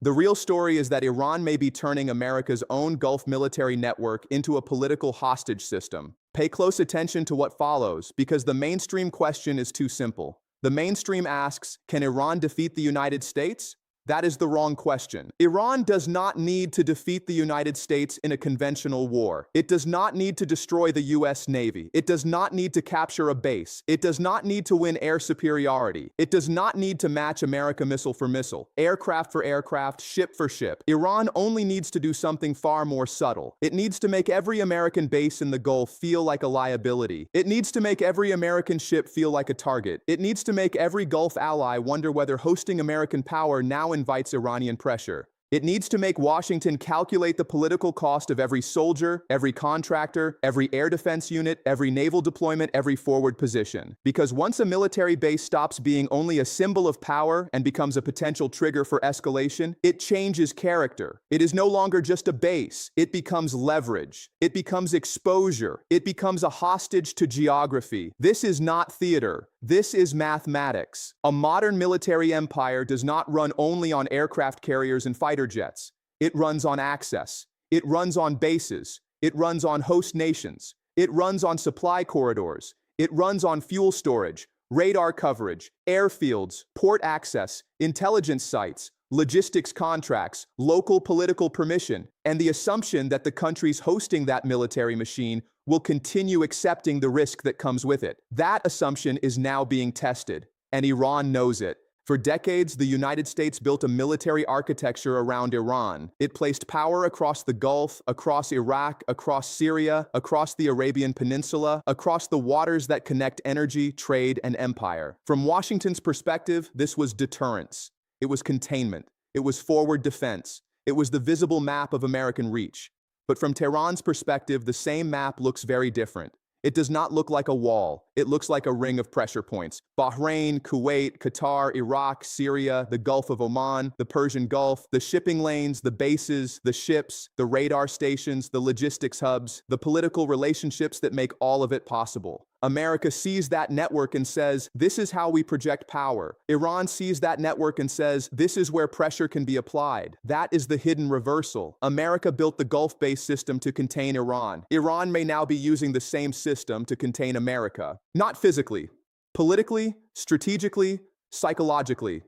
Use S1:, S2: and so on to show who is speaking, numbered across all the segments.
S1: The real story is that Iran may be turning America's own Gulf military network into a political hostage system. Pay close attention to what follows, because the mainstream question is too simple. The mainstream asks, can Iran defeat the United States? That is the wrong question. Iran does not need to defeat the United States in a conventional war. It does not need to destroy the US Navy. It does not need to capture a base. It does not need to win air superiority. It does not need to match America missile for missile, aircraft for aircraft, ship for ship. Iran only needs to do something far more subtle. It needs to make every American base in the Gulf feel like a liability. It needs to make every American ship feel like a target. It needs to make every Gulf ally wonder whether hosting American power now invites Iranian pressure. It needs to make Washington calculate the political cost of every soldier, every contractor, every air defense unit, every naval deployment, every forward position. Because once a military base stops being only a symbol of power and becomes a potential trigger for escalation, it changes character. It is no longer just a base. It becomes leverage. It becomes exposure. It becomes a hostage to geography. This is not theater. This is mathematics. A modern military empire does not run only on aircraft carriers and fighter jets. It runs on access. It runs on bases. It runs on host nations. It runs on supply corridors. It runs on fuel storage, radar coverage, airfields, port access, intelligence sites, logistics contracts, local political permission, and the assumption that the countries hosting that military machine will continue accepting the risk that comes with it. That assumption is now being tested, and Iran knows it. For decades, the United States built a military architecture around Iran. It placed power across the Gulf, across Iraq, across Syria, across the Arabian Peninsula, across the waters that connect energy, trade, and empire. From Washington's perspective, this was deterrence. It was containment. It was forward defense. It was the visible map of American reach. But from Tehran's perspective, the same map looks very different. It does not look like a wall. It looks like a ring of pressure points. Bahrain, Kuwait, Qatar, Iraq, Syria, the Gulf of Oman, the Persian Gulf, the shipping lanes, the bases, the ships, the radar stations, the logistics hubs, the political relationships that make all of it possible. America sees that network and says, this is how we project power. Iran sees that network and says, this is where pressure can be applied. That is the hidden reversal. America built the Gulf-based system to contain Iran. Iran may now be using the same system to contain America. Not physically, politically, strategically, psychologically.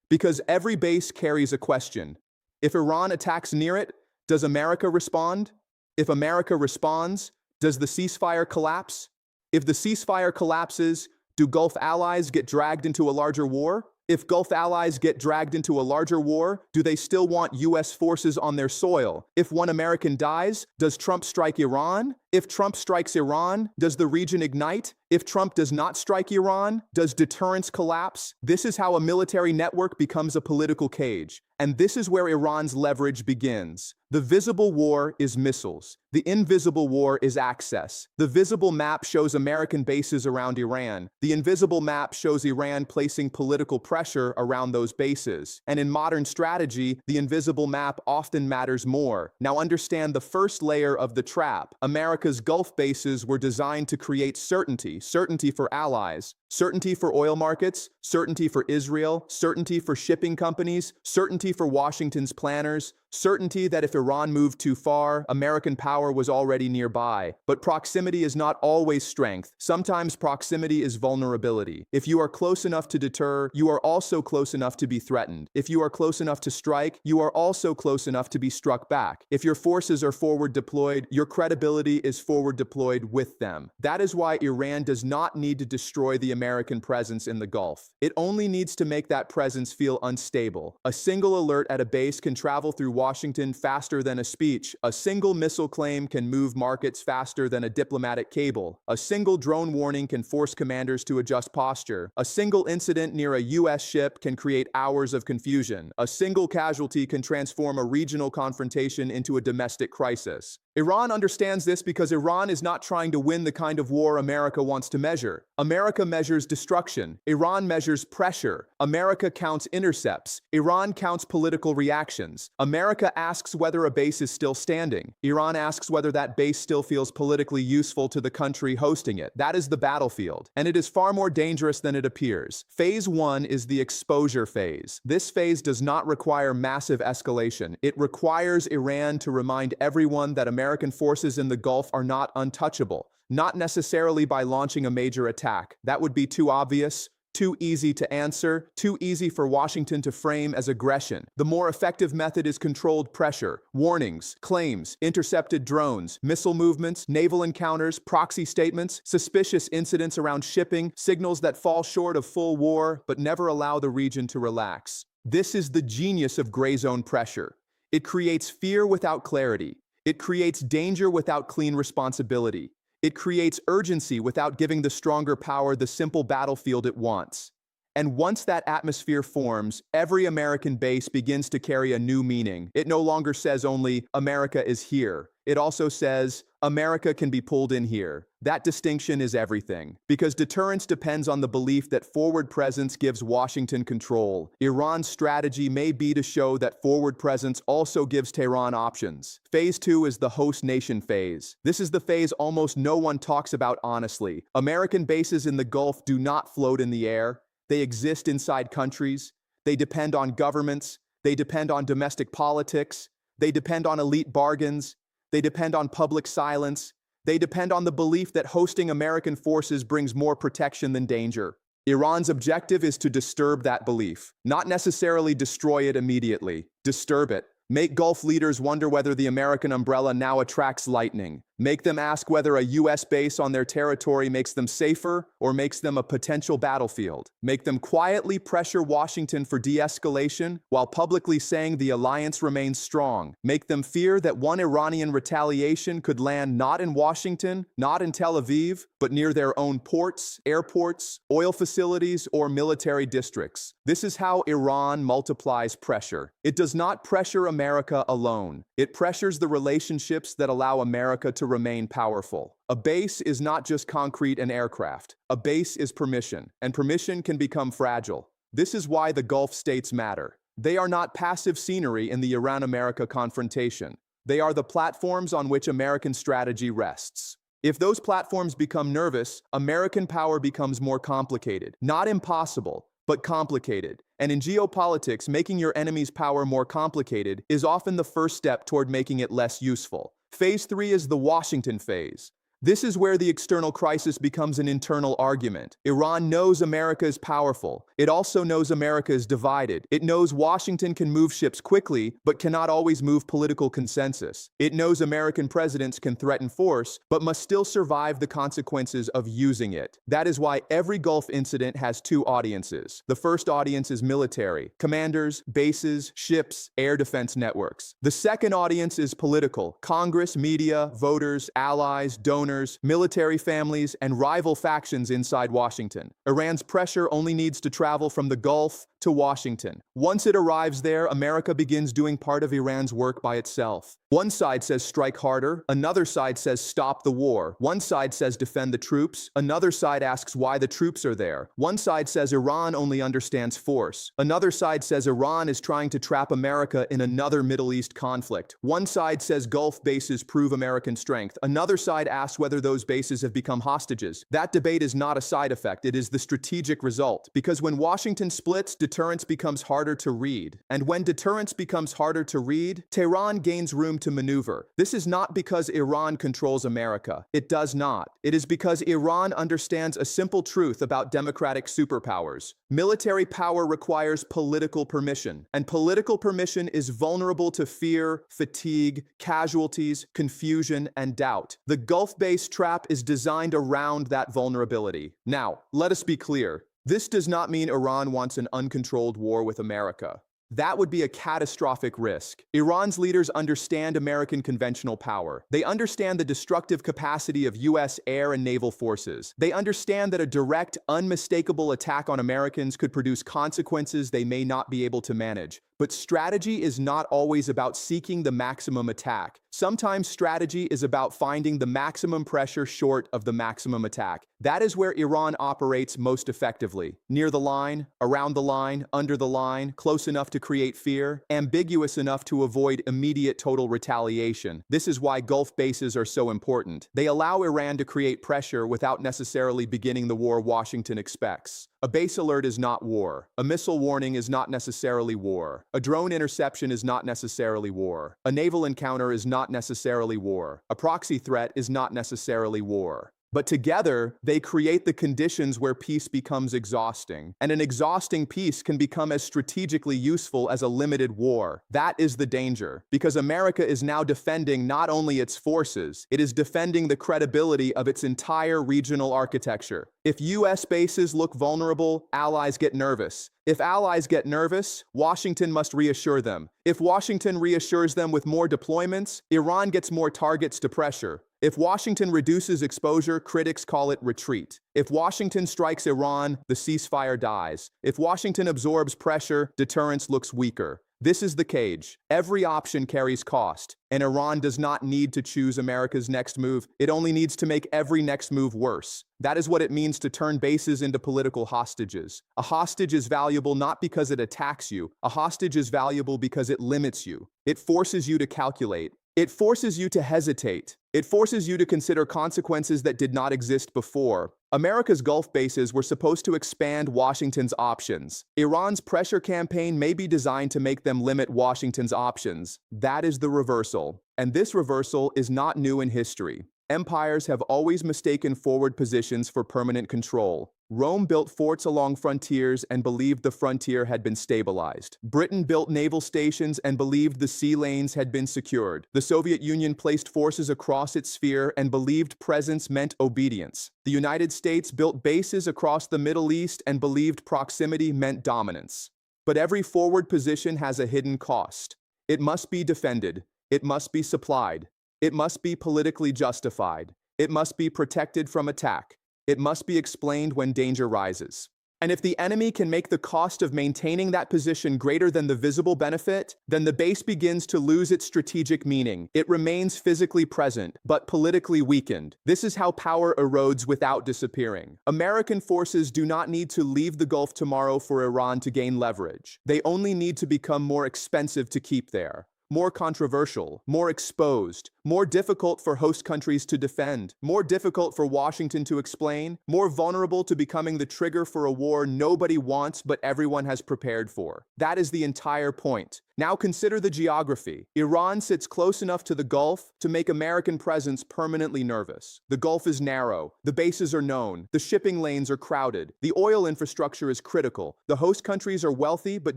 S1: Because every base carries a question. If Iran attacks near it, does America respond? If America responds, does the ceasefire collapse? If the ceasefire collapses, do Gulf allies get dragged into a larger war? If Gulf allies get dragged into a larger war, do they still want US forces on their soil? If one American dies, does Trump strike Iran? If Trump strikes Iran, does the region ignite? If Trump does not strike Iran, does deterrence collapse? This is how a military network becomes a political cage. And this is where Iran's leverage begins. The visible war is missiles. The invisible war is access. The visible map shows American bases around Iran. The invisible map shows Iran placing political pressure around those bases. And in modern strategy, the invisible map often matters more. Now understand the first layer of the trap. America's Gulf bases were designed to create certainty. Certainty for allies. Certainty for oil markets. Certainty for Israel. Certainty for shipping companies. Certainty for Washington's planners. Certainty that if Iran moved too far, American power was already nearby. But proximity is not always strength. Sometimes proximity is vulnerability. If you are close enough to deter, you are also close enough to be threatened. If you are close enough to strike, you are also close enough to be struck back. If your forces are forward deployed, your credibility is forward deployed with them. That is why Iran does not need to destroy the American presence in the Gulf. It only needs to make that presence feel unstable. A single alert at a base can travel through Washington faster than a speech. A single missile claim can move markets faster than a diplomatic cable. A single drone warning can force commanders to adjust posture. A single incident near a US ship can create hours of confusion. A single casualty can transform a regional confrontation into a domestic crisis. Iran understands this because Iran is not trying to win the kind of war America wants to measure. America measures destruction. Iran measures pressure. America counts intercepts. Iran counts political reactions. America asks whether a base is still standing. Iran asks whether that base still feels politically useful to the country hosting it. That is the battlefield, and it is far more dangerous than it appears. Phase 1 is the exposure phase. This phase does not require massive escalation. It requires Iran to remind everyone that American forces in the Gulf are not untouchable, not necessarily by launching a major attack. That would be too obvious, too easy to answer, too easy for Washington to frame as aggression. The more effective method is controlled pressure, warnings, claims, intercepted drones, missile movements, naval encounters, proxy statements, suspicious incidents around shipping, signals that fall short of full war but never allow the region to relax. This is the genius of gray zone pressure. It creates fear without clarity. It creates danger without clean responsibility. It creates urgency without giving the stronger power the simple battlefield it wants. And once that atmosphere forms, every American base begins to carry a new meaning. It no longer says only, America is here. It also says, America can be pulled in here. That distinction is everything, because deterrence depends on the belief that forward presence gives Washington control. Iran's strategy may be to show that forward presence also gives Tehran options. Phase 2 is the host nation phase. This is the phase almost no one talks about honestly. American bases in the Gulf do not float in the air. They exist inside countries. They depend on governments. They depend on domestic politics. They depend on elite bargains. They depend on public silence. They depend on the belief that hosting American forces brings more protection than danger. Iran's objective is to disturb that belief, not necessarily destroy it immediately. Disturb it. Make Gulf leaders wonder whether the American umbrella now attracts lightning. Make them ask whether a U.S. base on their territory makes them safer or makes them a potential battlefield. Make them quietly pressure Washington for de-escalation while publicly saying the alliance remains strong. Make them fear that one Iranian retaliation could land not in Washington, not in Tel Aviv, but near their own ports, airports, oil facilities, or military districts. This is how Iran multiplies pressure. It does not pressure America alone. It pressures the relationships that allow America to remain powerful. A base is not just concrete and aircraft. A base is permission, and permission can become fragile. This is why the Gulf states matter. They are not passive scenery in the Iran-America confrontation. They are the platforms on which American strategy rests. If those platforms become nervous, American power becomes more complicated. Not impossible, but complicated. And in geopolitics, making your enemy's power more complicated is often the first step toward making it less useful. Phase 3 is the Washington phase. This is where the external crisis becomes an internal argument. Iran knows America is powerful. It also knows America is divided. It knows Washington can move ships quickly, but cannot always move political consensus. It knows American presidents can threaten force, but must still survive the consequences of using it. That is why every Gulf incident has two audiences. The first audience is military, commanders, bases, ships, air defense networks. The second audience is political, Congress, media, voters, allies, donors, military families, and rival factions inside Washington. Iran's pressure only needs to travel from the Gulf to Washington. Once it arrives there, America begins doing part of Iran's work by itself. One side says strike harder, another side says stop the war. One side says defend the troops, another side asks why the troops are there. One side says Iran only understands force. Another side says Iran is trying to trap America in another Middle East conflict. One side says Gulf bases prove American strength. Another side asks whether those bases have become hostages. That debate is not a side effect, it is the strategic result. Because when Washington splits, deterrence becomes harder to read. And when deterrence becomes harder to read, Tehran gains room to maneuver. This is not because Iran controls America. It does not. It is because Iran understands a simple truth about democratic superpowers. Military power requires political permission, and political permission is vulnerable to fear, fatigue, casualties, confusion, and doubt. The Gulf-based trap is designed around that vulnerability. Now, let us be clear. This does not mean Iran wants an uncontrolled war with America. That would be a catastrophic risk. Iran's leaders understand American conventional power. They understand the destructive capacity of U.S. air and naval forces. They understand that a direct, unmistakable attack on Americans could produce consequences they may not be able to manage. But strategy is not always about seeking the maximum attack. Sometimes strategy is about finding the maximum pressure short of the maximum attack. That is where Iran operates most effectively. Near the line, around the line, under the line, close enough to create fear, ambiguous enough to avoid immediate total retaliation. This is why Gulf bases are so important. They allow Iran to create pressure without necessarily beginning the war Washington expects. A base alert is not war. A missile warning is not necessarily war. A drone interception is not necessarily war. A naval encounter is not necessarily war. A proxy threat is not necessarily war. But together, they create the conditions where peace becomes exhausting. And an exhausting peace can become as strategically useful as a limited war. That is the danger, because America is now defending not only its forces, it is defending the credibility of its entire regional architecture. If US bases look vulnerable, allies get nervous. If allies get nervous, Washington must reassure them. If Washington reassures them with more deployments, Iran gets more targets to pressure. If Washington reduces exposure, critics call it retreat. If Washington strikes Iran, the ceasefire dies. If Washington absorbs pressure, deterrence looks weaker. This is the cage. Every option carries cost, and Iran does not need to choose America's next move. It only needs to make every next move worse. That is what it means to turn bases into political hostages. A hostage is valuable not because it attacks you. A hostage is valuable because it limits you. It forces you to calculate. It forces you to hesitate. It forces you to consider consequences that did not exist before. America's Gulf bases were supposed to expand Washington's options. Iran's pressure campaign may be designed to make them limit Washington's options. That is the reversal. And this reversal is not new in history. Empires have always mistaken forward positions for permanent control. Rome built forts along frontiers and believed the frontier had been stabilized. Britain built naval stations and believed the sea lanes had been secured. The Soviet Union placed forces across its sphere and believed presence meant obedience. The United States built bases across the Middle East and believed proximity meant dominance. But every forward position has a hidden cost. It must be defended. It must be supplied. It must be politically justified. It must be protected from attack. It must be explained when danger rises. And if the enemy can make the cost of maintaining that position greater than the visible benefit, then the base begins to lose its strategic meaning. It remains physically present, but politically weakened. This is how power erodes without disappearing. American forces do not need to leave the Gulf tomorrow for Iran to gain leverage. They only need to become more expensive to keep there. More controversial, more exposed, more difficult for host countries to defend, more difficult for Washington to explain, more vulnerable to becoming the trigger for a war nobody wants but everyone has prepared for. That is the entire point. Now consider the geography. Iran sits close enough to the Gulf to make American presence permanently nervous. The Gulf is narrow, the bases are known, the shipping lanes are crowded, the oil infrastructure is critical, the host countries are wealthy but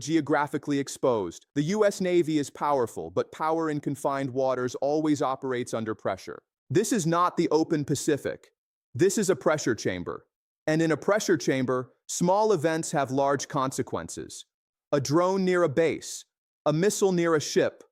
S1: geographically exposed. The US Navy is powerful, but power in confined waters always operates under pressure. This is not the open Pacific. This is a pressure chamber. And in a pressure chamber, small events have large consequences. A drone near a base, a missile near a ship,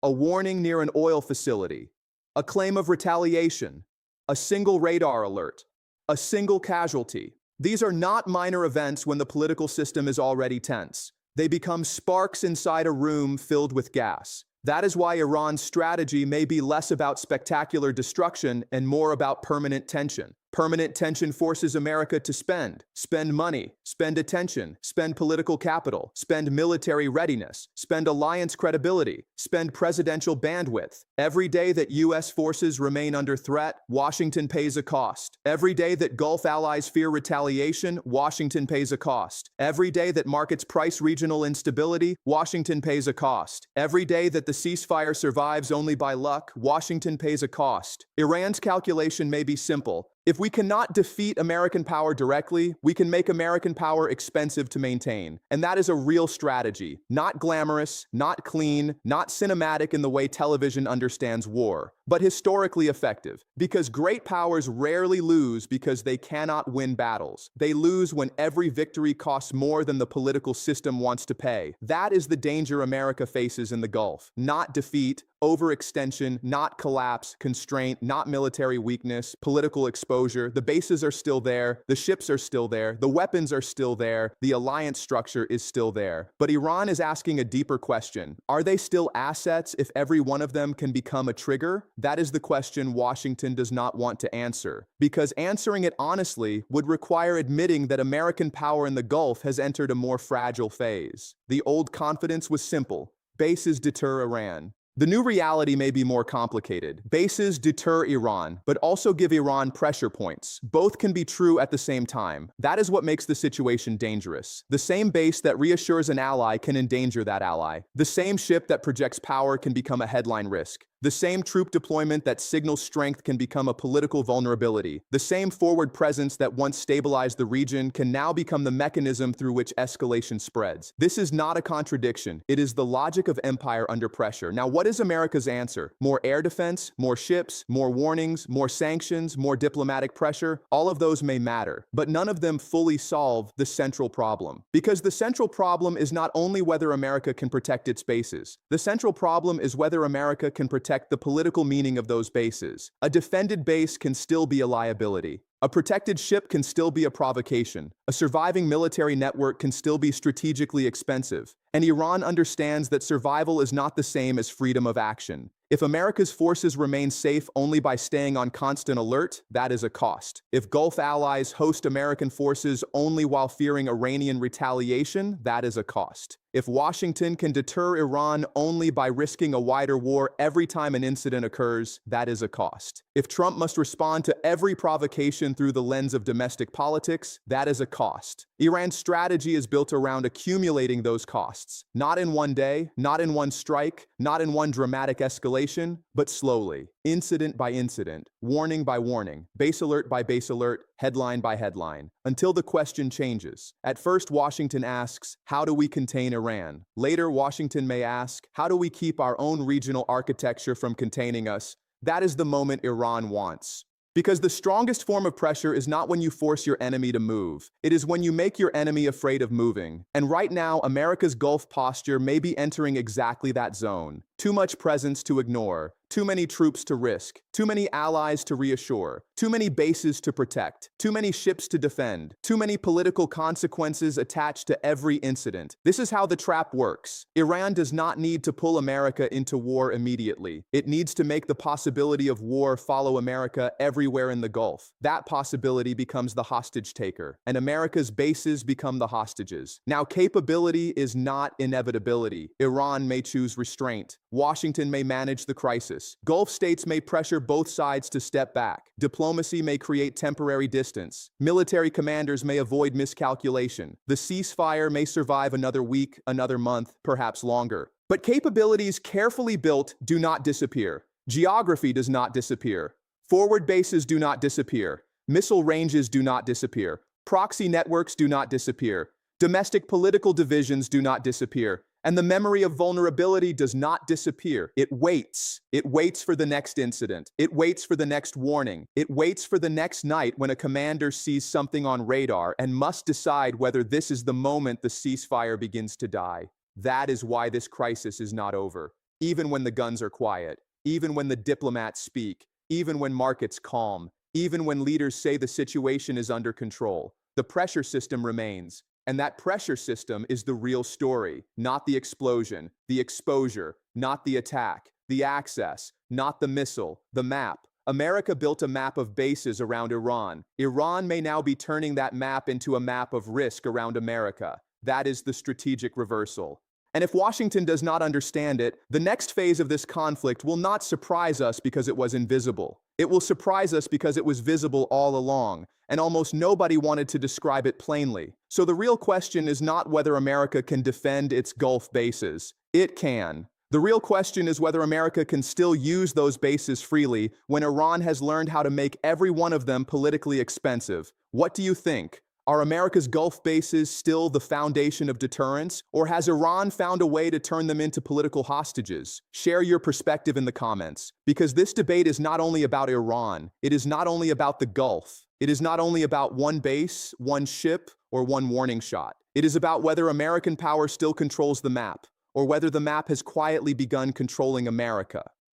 S1: a warning near an oil facility, a claim of retaliation, a single radar alert, a single casualty. These are not minor events when the political system is already tense. They become sparks inside a room filled with gas. That is why Iran's strategy may be less about spectacular destruction and more about permanent tension. Permanent tension forces America to spend money, spend attention, spend political capital, spend military readiness, spend alliance credibility, spend presidential bandwidth. Every day that US forces remain under threat, Washington pays a cost. Every day that Gulf allies fear retaliation, Washington pays a cost. Every day that markets price regional instability, Washington pays a cost. Every day that the ceasefire survives only by luck, Washington pays a cost. Iran's calculation may be simple. If we cannot defeat American power directly, we can make American power expensive to maintain. And that is a real strategy. Not glamorous, not clean, not cinematic in the way television understands war, but historically effective. Because great powers rarely lose because they cannot win battles. They lose when every victory costs more than the political system wants to pay. That is the danger America faces in the Gulf. Not defeat, overextension, not collapse, constraint, not military weakness, political exposure. The bases are still there, the ships are still there, the weapons are still there, the alliance structure is still there. But Iran is asking a deeper question. Are they still assets if every one of them can become a trigger? That is the question Washington does not want to answer, because answering it honestly would require admitting that American power in the Gulf has entered a more fragile phase. The old confidence was simple: bases deter Iran. The new reality may be more complicated. Bases deter Iran, but also give Iran pressure points. Both can be true at the same time. That is what makes the situation dangerous. The same base that reassures an ally can endanger that ally. The same ship that projects power can become a headline risk. The same troop deployment that signals strength can become a political vulnerability. The same forward presence that once stabilized the region can now become the mechanism through which escalation spreads. This is not a contradiction. It is the logic of empire under pressure. Now, what is America's answer? More air defense, more ships, more warnings, more sanctions, more diplomatic pressure? All of those may matter, but none of them fully solve the central problem. Because the central problem is not only whether America can protect its bases. The central problem is whether America can protect the political meaning of those bases. A defended base can still be a liability. A protected ship can still be a provocation. A surviving military network can still be strategically expensive. And Iran understands that survival is not the same as freedom of action. If America's forces remain safe only by staying on constant alert, that is a cost. If Gulf allies host American forces only while fearing Iranian retaliation, that is a cost. If Washington can deter Iran only by risking a wider war every time an incident occurs, that is a cost. If Trump must respond to every provocation through the lens of domestic politics, that is a cost. Iran's strategy is built around accumulating those costs. Not in one day, not in one strike, not in one dramatic escalation, but slowly, incident by incident, warning by warning, base alert by base alert, headline by headline, until the question changes. At first, Washington asks, how do we contain Iran? Later, Washington may ask, how do we keep our own regional architecture from containing us? That is the moment Iran wants. Because the strongest form of pressure is not when you force your enemy to move. It is when you make your enemy afraid of moving. And right now, America's Gulf posture may be entering exactly that zone. Too much presence to ignore. Too many troops to risk. Too many allies to reassure. Too many bases to protect. Too many ships to defend. Too many political consequences attached to every incident. This is how the trap works. Iran does not need to pull America into war immediately. It needs to make the possibility of war follow America everywhere in the Gulf. That possibility becomes the hostage taker, and America's bases become the hostages. Now, capability is not inevitability. Iran may choose restraint. Washington may manage the crisis. Gulf states may pressure both sides to step back. Diplomacy may create temporary distance. Military commanders may avoid miscalculation. The ceasefire may survive another week, another month, perhaps longer. But capabilities carefully built do not disappear. Geography does not disappear. Forward bases do not disappear. Missile ranges do not disappear. Proxy networks do not disappear. Domestic political divisions do not disappear. And the memory of vulnerability does not disappear. It waits. It waits for the next incident. It waits for the next warning. It waits for the next night when a commander sees something on radar and must decide whether this is the moment the ceasefire begins to die. That is why this crisis is not over. Even when the guns are quiet, even when the diplomats speak, even when markets calm, even when leaders say the situation is under control, the pressure system remains. And that pressure system is the real story, not the explosion, the exposure, not the attack, the access, not the missile, the map. America built a map of bases around Iran. Iran may now be turning that map into a map of risk around America. That is the strategic reversal. And if Washington does not understand it, the next phase of this conflict will not surprise us because it was invisible. It will surprise us because it was visible all along, and almost nobody wanted to describe it plainly. So the real question is not whether America can defend its Gulf bases. It can. The real question is whether America can still use those bases freely when Iran has learned how to make every one of them politically expensive. What do you think? Are America's Gulf bases still the foundation of deterrence, or has Iran found a way to turn them into political hostages? Share your perspective in the comments, because this debate is not only about Iran, it is not only about the Gulf, it is not only about one base, one ship, or one warning shot. It is about whether American power still controls the map, or whether the map has quietly begun controlling America.